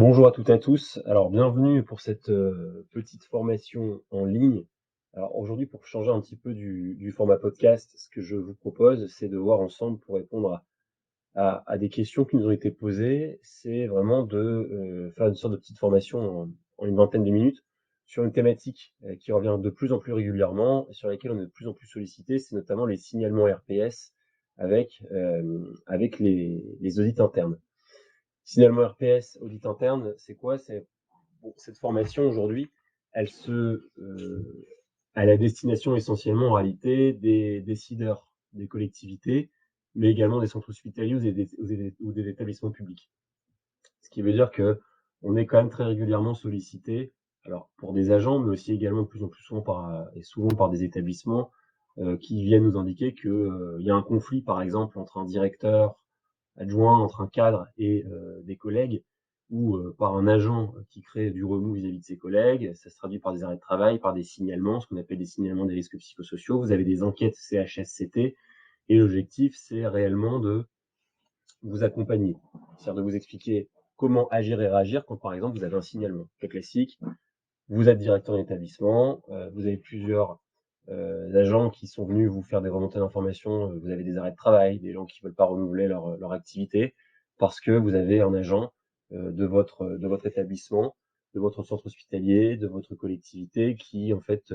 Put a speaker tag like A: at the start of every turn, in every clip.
A: Bonjour à toutes et à tous. Alors, bienvenue pour cette petite formation en ligne. Alors, aujourd'hui, pour changer un petit peu du format podcast, ce que je vous propose, c'est de voir ensemble pour répondre à des questions qui nous ont été posées. C'est vraiment de faire une sorte de petite formation en une vingtaine de minutes sur une thématique qui revient de plus en plus régulièrement et sur laquelle on est de plus en plus sollicité, c'est notamment les signalements RPS avec les audits internes. Signalement RPS, audit interne, c'est quoi? Cette formation aujourd'hui, elle a la destination essentiellement en réalité des décideurs des collectivités, mais également des centres hospitaliers ou des établissements publics. Ce qui veut dire que on est quand même très régulièrement sollicité, alors pour des agents, mais aussi également de plus en plus souvent par des établissements qui viennent nous indiquer que il y a un conflit, par exemple, entre un directeur adjoint, entre un cadre et des collègues, ou par un agent qui crée du remous vis-à-vis de ses collègues. Ça se traduit par des arrêts de travail, par des signalements, ce qu'on appelle des signalements des risques psychosociaux. Vous avez des enquêtes CHSCT, et l'objectif, c'est réellement de vous accompagner, c'est-à-dire de vous expliquer comment agir et réagir quand, par exemple, vous avez un signalement. Très classique, vous êtes directeur d'établissement, vous avez plusieurs agents qui sont venus vous faire des remontées d'informations, vous avez des arrêts de travail, des gens qui veulent pas renouveler leur activité, parce que vous avez un agent de votre établissement, de votre centre hospitalier, de votre collectivité, qui en fait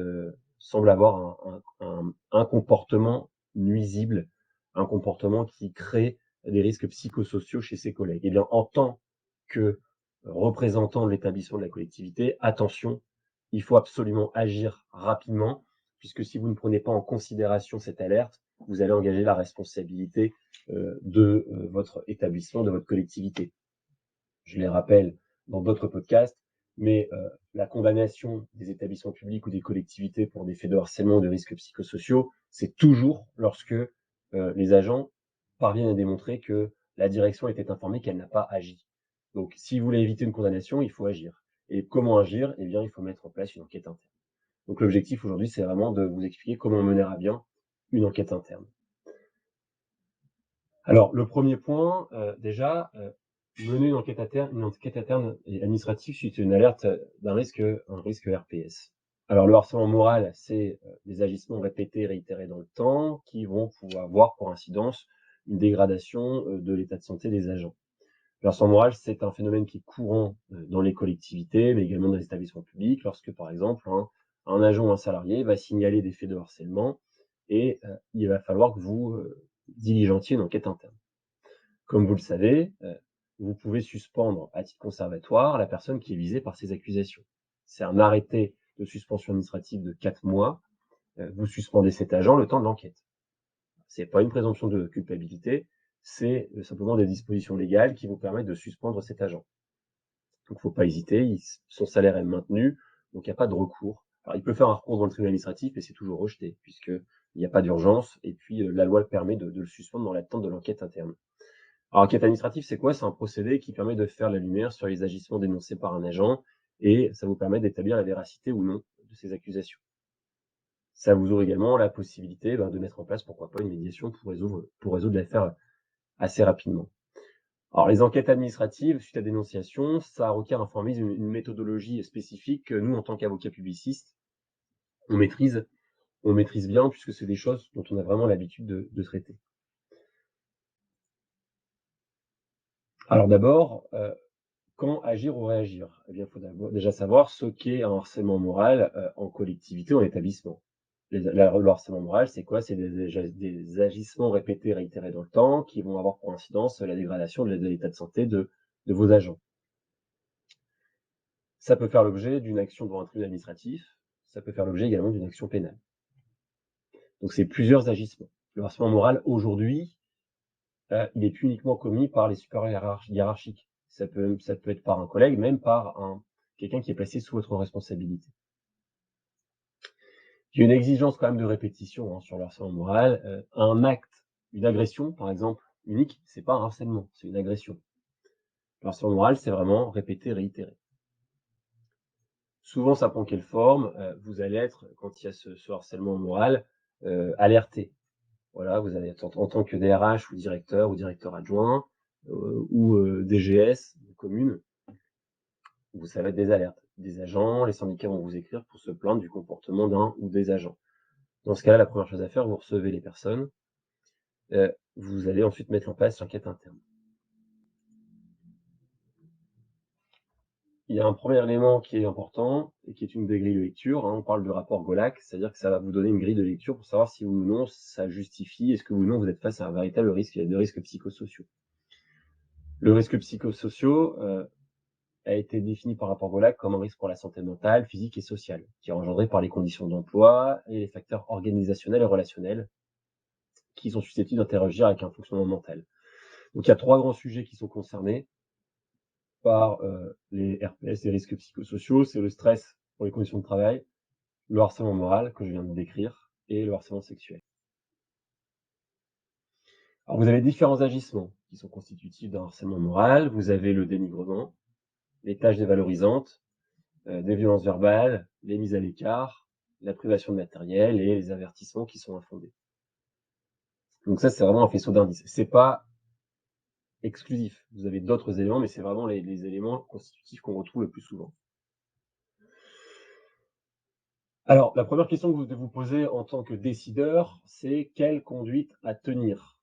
A: semble avoir un comportement nuisible, un comportement qui crée des risques psychosociaux chez ses collègues. Et bien, en tant que représentant de l'établissement de la collectivité, attention, il faut absolument agir rapidement, puisque si vous ne prenez pas en considération cette alerte, vous allez engager la responsabilité de votre établissement, de votre collectivité. Je les rappelle dans d'autres podcasts, mais la condamnation des établissements publics ou des collectivités pour des faits de harcèlement ou de risques psychosociaux, c'est toujours lorsque les agents parviennent à démontrer que la direction était informée qu'elle n'a pas agi. Donc, si vous voulez éviter une condamnation, il faut agir. Et comment agir? Eh bien, il faut mettre en place une enquête interne. Donc, l'objectif aujourd'hui, c'est vraiment de vous expliquer comment mener à bien une enquête interne. Alors, le premier point, déjà, mener une enquête interne et administrative suite à une alerte un risque RPS. Alors, le harcèlement moral, c'est des agissements répétés, réitérés dans le temps, qui vont pouvoir avoir pour incidence une dégradation de l'état de santé des agents. Le harcèlement moral, c'est un phénomène qui est courant dans les collectivités, mais également dans les établissements publics, lorsque, par exemple, un agent ou un salarié va signaler des faits de harcèlement, et il va falloir que vous diligentiez une enquête interne. Comme vous le savez, vous pouvez suspendre à titre conservatoire la personne qui est visée par ces accusations. C'est un arrêté de suspension administrative de 4 mois. Vous suspendez cet agent le temps de l'enquête. C'est pas une présomption de culpabilité, c'est simplement des dispositions légales qui vous permettent de suspendre cet agent. Donc, faut pas hésiter, son salaire est maintenu, donc il n'y a pas de recours. Alors, il peut faire un recours devant le tribunal administratif, mais c'est toujours rejeté, puisqu'il n'y a pas d'urgence, et puis la loi permet de le suspendre dans l'attente de l'enquête interne. Alors, enquête administrative, c'est quoi? C'est un procédé qui permet de faire la lumière sur les agissements dénoncés par un agent, et ça vous permet d'établir la véracité ou non de ces accusations. Ça vous ouvre également la possibilité de mettre en place, pourquoi pas, une médiation pour résoudre l'affaire assez rapidement. Alors, les enquêtes administratives, suite à dénonciation, ça requiert un formalisme, une méthodologie spécifique que nous, en tant qu'avocats publicistes, on maîtrise bien, puisque c'est des choses dont on a vraiment l'habitude de traiter. Alors d'abord, quand agir ou réagir? Eh bien, il faut déjà savoir ce qu'est un harcèlement moral en collectivité ou en établissement. Le harcèlement moral, c'est quoi? C'est des agissements répétés, réitérés dans le temps, qui vont avoir pour incidence la dégradation de l'état de santé de vos agents. Ça peut faire l'objet d'une action devant un tribunal administratif, ça peut faire l'objet également d'une action pénale. Donc c'est plusieurs agissements. Le harcèlement moral, aujourd'hui, il est uniquement commis par les supérieurs hiérarchiques. Ça peut être par un collègue, même par quelqu'un qui est placé sous votre responsabilité. Il y a une exigence quand même de répétition sur le harcèlement moral. Un acte, une agression, par exemple, unique, c'est pas un harcèlement, c'est une agression. Le harcèlement moral, c'est vraiment répété, réitéré. Souvent, ça prend quelle forme? Vous allez être, quand il y a ce harcèlement moral, alerté. Voilà, vous allez être en tant que DRH ou directeur adjoint ou DGS de commune, Ça va être des alertes. Des agents, les syndicats vont vous écrire pour se plaindre du comportement d'un ou des agents. Dans ce cas-là, la première chose à faire, vous recevez les personnes, vous allez ensuite mettre en place l'enquête interne. Il y a un premier élément qui est important et qui est une des grilles de lecture, on parle du rapport Golac, c'est-à-dire que ça va vous donner une grille de lecture pour savoir si oui ou non ça justifie, est-ce que oui ou non vous êtes face à un véritable risque, il y a des risques psychosociaux. Le risque psychosociaux a été défini par rapport Golac comme un risque pour la santé mentale, physique et sociale, qui est engendré par les conditions d'emploi et les facteurs organisationnels et relationnels qui sont susceptibles d'interagir avec un fonctionnement mental. Donc il y a 3 grands sujets qui sont concernés par les RPS, les risques psychosociaux, c'est le stress pour les conditions de travail, le harcèlement moral que je viens de décrire et le harcèlement sexuel. Alors vous avez différents agissements qui sont constitutifs d'un harcèlement moral. Vous avez le dénigrement, les tâches dévalorisantes, des violences verbales, les mises à l'écart, la privation de matériel et les avertissements qui sont infondés. Donc ça, c'est vraiment un faisceau d'indices. C'est pas exclusif. Vous avez d'autres éléments, mais c'est vraiment les éléments constitutifs qu'on retrouve le plus souvent. Alors, la première question que vous devez vous poser en tant que décideur, c'est quelle conduite à tenir?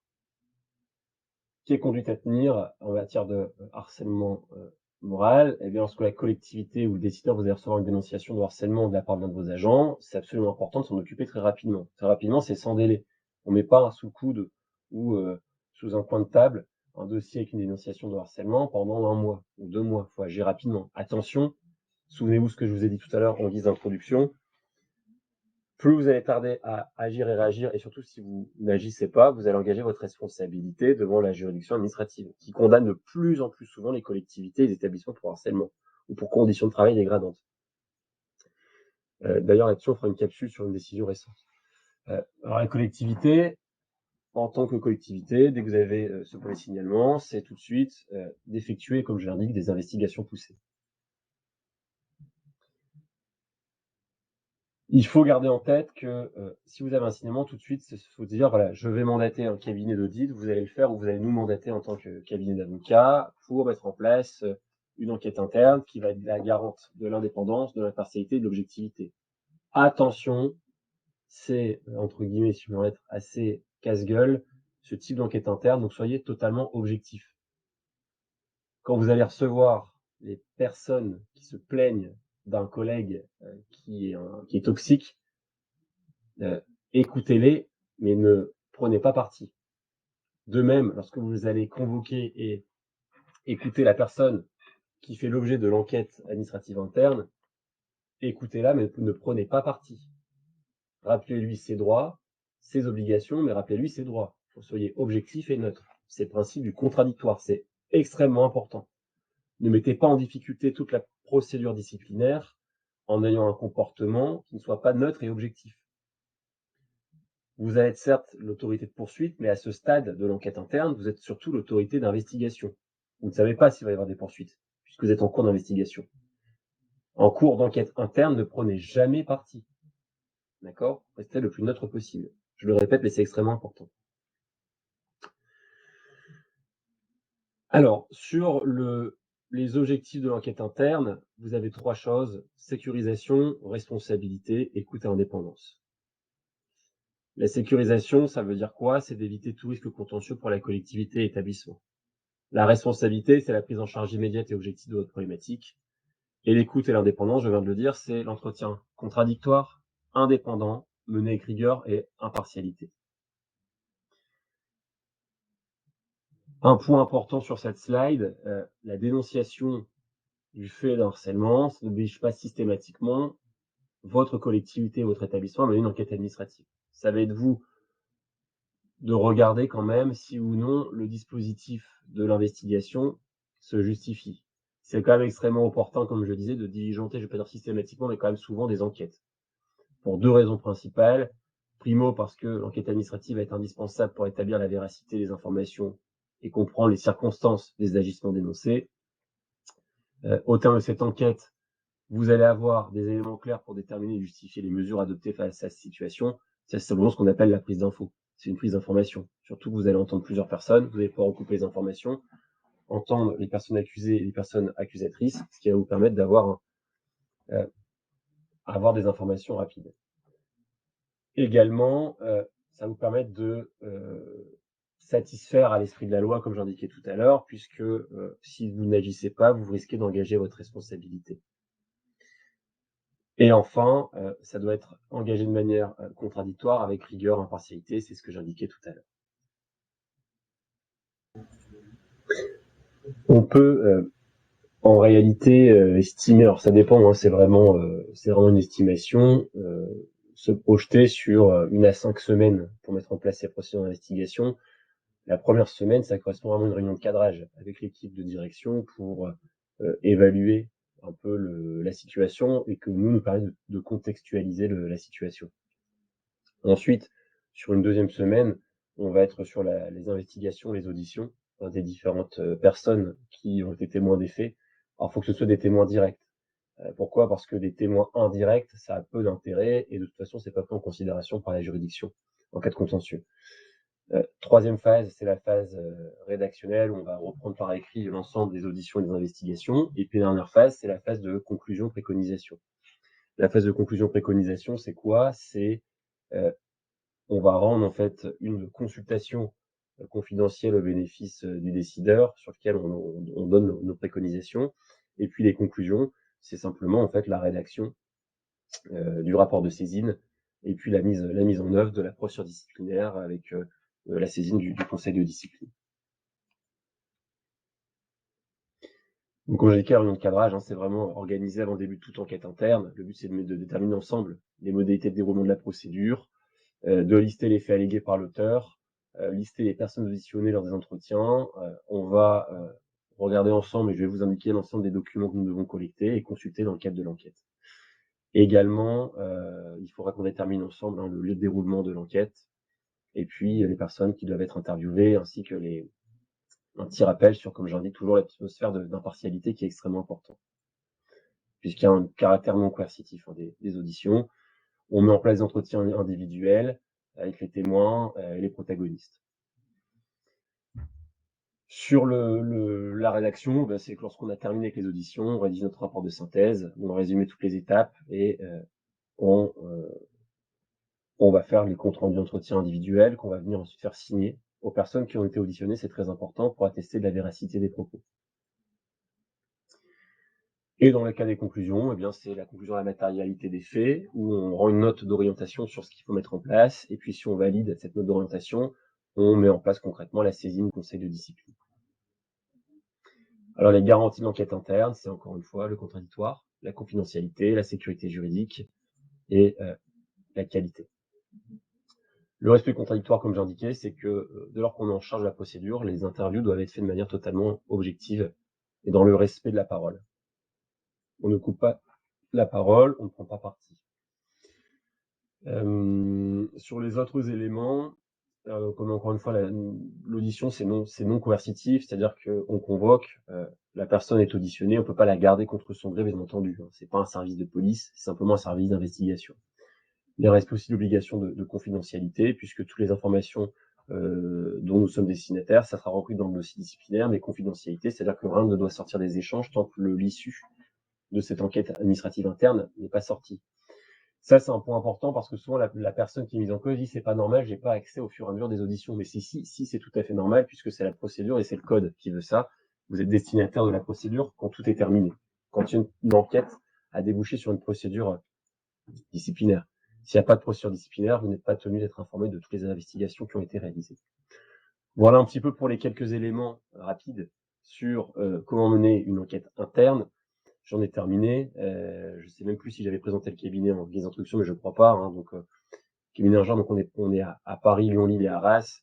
A: Quelle conduite à tenir en matière de harcèlement moral? Eh bien, lorsque la collectivité ou le décideur, vous allez recevoir une dénonciation de harcèlement de la part d'un de vos agents, c'est absolument important de s'en occuper très rapidement. Très rapidement, c'est sans délai. On ne met pas sous le coude ou sous un coin de table un dossier avec une dénonciation de harcèlement pendant 1 mois ou 2 mois. Il faut agir rapidement. Attention, souvenez-vous ce que je vous ai dit tout à l'heure en guise d'introduction. Plus vous allez tarder à agir et réagir, et surtout si vous n'agissez pas, vous allez engager votre responsabilité devant la juridiction administrative, qui condamne de plus en plus souvent les collectivités et les établissements pour harcèlement ou pour conditions de travail dégradantes. D'ailleurs, là-dessus, on fera une capsule sur une décision récente. Alors la collectivité, en tant que collectivité, dès que vous avez ce premier signalement, c'est tout de suite d'effectuer, comme je l'indique, des investigations poussées. Il faut garder en tête que si vous avez un signalement, tout de suite, il faut dire, voilà, je vais mandater un cabinet d'audit, vous allez le faire ou vous allez nous mandater en tant que cabinet d'avocats pour mettre en place une enquête interne qui va être la garante de l'indépendance, de l'impartialité et de l'objectivité. Attention, c'est, entre guillemets, si je veux être assez casse-gueule, ce type d'enquête interne, donc soyez totalement objectif. Quand vous allez recevoir les personnes qui se plaignent d'un collègue qui est toxique, écoutez-les, mais ne prenez pas parti. De même, lorsque vous allez convoquer et écouter la personne qui fait l'objet de l'enquête administrative interne, écoutez-la, mais ne prenez pas parti. Rappelez-lui ses droits, ses obligations, mais rappelez-lui ses droits. Soyez objectif et neutre. C'est le principe du contradictoire, c'est extrêmement important. Ne mettez pas en difficulté toute la procédure disciplinaire en ayant un comportement qui ne soit pas neutre et objectif. Vous allez être certes l'autorité de poursuite, mais à ce stade de l'enquête interne, vous êtes surtout l'autorité d'investigation. Vous ne savez pas s'il va y avoir des poursuites, puisque vous êtes en cours d'investigation. En cours d'enquête interne, ne prenez jamais parti. D'accord? Restez le plus neutre possible. Je le répète, mais c'est extrêmement important. Alors, sur les objectifs de l'enquête interne, vous avez 3 choses: sécurisation, responsabilité, écoute et indépendance. La sécurisation, ça veut dire quoi? C'est d'éviter tout risque contentieux pour la collectivité et l'établissement. La responsabilité, c'est la prise en charge immédiate et objective de votre problématique. Et l'écoute et l'indépendance, je viens de le dire, c'est l'entretien contradictoire, indépendant, mené avec rigueur et impartialité. Un point important sur cette slide, la dénonciation du fait d'un harcèlement, ça n'oblige pas systématiquement votre collectivité, votre établissement à mener une enquête administrative. Ça va être vous de regarder quand même si ou non le dispositif de l'investigation se justifie. C'est quand même extrêmement opportun, comme je disais, de diligenter, je ne vais pas dire systématiquement, mais quand même souvent des enquêtes. Pour 2 raisons principales. Primo, parce que l'enquête administrative est indispensable pour établir la véracité des informations et comprendre les circonstances des agissements dénoncés. Au terme de cette enquête, vous allez avoir des éléments clairs pour déterminer et justifier les mesures adoptées face à cette situation. C'est simplement ce qu'on appelle la prise d'info. C'est une prise d'information. Surtout que vous allez entendre plusieurs personnes, vous allez pouvoir recouper les informations entendre les personnes accusées et les personnes accusatrices, ce qui va vous permettre d'avoir avoir des informations rapides. Également, ça va vous permettre de satisfaire à l'esprit de la loi, comme j'indiquais tout à l'heure, puisque si vous n'agissez pas, vous risquez d'engager votre responsabilité. Et enfin, ça doit être engagé de manière contradictoire, avec rigueur, impartialité, c'est ce que j'indiquais tout à l'heure. On peut en réalité estimer, alors ça dépend, hein, c'est vraiment une estimation, se projeter sur 1 à 5 semaines pour mettre en place ces procédures d'investigation. La première semaine, ça correspond vraiment à une réunion de cadrage avec l'équipe de direction pour évaluer un peu la situation et que nous permet de contextualiser la situation. Ensuite, sur une deuxième semaine, on va être sur les investigations, les auditions des différentes personnes qui ont été témoins des faits. Alors, il faut que ce soit des témoins directs. Pourquoi? Parce que des témoins indirects, ça a peu d'intérêt et de toute façon, c'est pas pris en considération par la juridiction en cas de contentieux. Troisième phase, c'est la phase rédactionnelle, où on va reprendre par écrit l'ensemble des auditions et des investigations. Et puis la dernière phase, c'est la phase de conclusion-préconisation. La phase de conclusion-préconisation, c'est quoi? C'est on va rendre en fait une consultation confidentielle au bénéfice du décideur, sur lequel on donne nos préconisations. Et puis les conclusions, c'est simplement en fait la rédaction du rapport de saisine et puis la mise en œuvre de la procédure disciplinaire avec la saisine du conseil de discipline. Donc, quand j'ai dit réunion de cadrage, hein, c'est vraiment organisé avant le début de toute enquête interne. Le but, c'est de déterminer ensemble les modalités de déroulement de la procédure, de lister les faits allégués par l'auteur, lister les personnes auditionnées lors des entretiens. On va regarder ensemble, et je vais vous indiquer l'ensemble des documents que nous devons collecter et consulter dans le cadre de l'enquête. Également, il faudra qu'on détermine ensemble le lieu de déroulement de l'enquête, et puis les personnes qui doivent être interviewées, ainsi que un petit rappel sur, comme j'indique toujours, l'atmosphère d'impartialité qui est extrêmement important, puisqu'il y a un caractère non coercitif des auditions. On met en place des entretiens individuels avec les témoins et les protagonistes. Sur la rédaction, c'est que lorsqu'on a terminé avec les auditions, on rédige notre rapport de synthèse, on va résumer toutes les étapes et on va faire les comptes rendus d'entretien individuels qu'on va venir ensuite faire signer aux personnes qui ont été auditionnées. C'est très important pour attester de la véracité des propos. Et dans le cas des conclusions, c'est la conclusion de la matérialité des faits, où on rend une note d'orientation sur ce qu'il faut mettre en place, et puis si on valide cette note d'orientation, on met en place concrètement la saisine du conseil de discipline. Alors les garanties de l'enquête interne, c'est encore une fois le contradictoire, la confidentialité, la sécurité juridique et la qualité. Le respect contradictoire, comme j'indiquais, c'est que dès lors qu'on est en charge de la procédure, les interviews doivent être faites de manière totalement objective et dans le respect de la parole. On ne coupe pas la parole, on ne prend pas parti. Sur les autres éléments, comme encore une fois, l'audition, c'est non coercitif, c'est-à-dire qu'on convoque, la personne est auditionnée, on ne peut pas la garder contre son gré, bien entendu. Hein. C'est pas un service de police, c'est simplement un service d'investigation. Il reste aussi l'obligation de confidentialité, puisque toutes les informations dont nous sommes destinataires, ça sera repris dans le dossier disciplinaire, mais confidentialité, c'est-à-dire que rien ne doit sortir des échanges tant que l'issue de cette enquête administrative interne n'est pas sortie. Ça, c'est un point important parce que souvent la personne qui est mise en cause dit c'est pas normal, j'ai pas accès au fur et à mesure des auditions. Mais si c'est tout à fait normal puisque c'est la procédure et c'est le code qui veut ça. Vous êtes destinataire de la procédure quand tout est terminé. Quand une enquête a débouché sur une procédure disciplinaire. S'il n'y a pas de procédure disciplinaire, vous n'êtes pas tenu d'être informé de toutes les investigations qui ont été réalisées. Voilà un petit peu pour les quelques éléments rapides sur comment mener une enquête interne. J'en ai terminé. Je sais même plus si j'avais présenté le cabinet en guise d'introduction, mais je crois pas. Hein, donc, cabinet Ingénieur, donc on est à Paris, Lyon, Lille et Arras.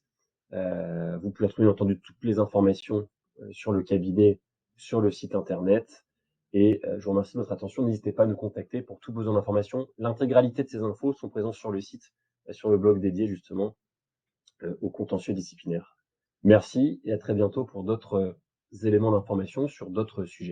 A: Vous pouvez retrouver entendu toutes les informations sur le cabinet, sur le site internet. Et je vous remercie de votre attention. N'hésitez pas à nous contacter pour tout besoin d'informations. L'intégralité de ces infos sont présentes sur le site, sur le blog dédié justement au contentieux disciplinaire. Merci et à très bientôt pour d'autres éléments d'information sur d'autres sujets.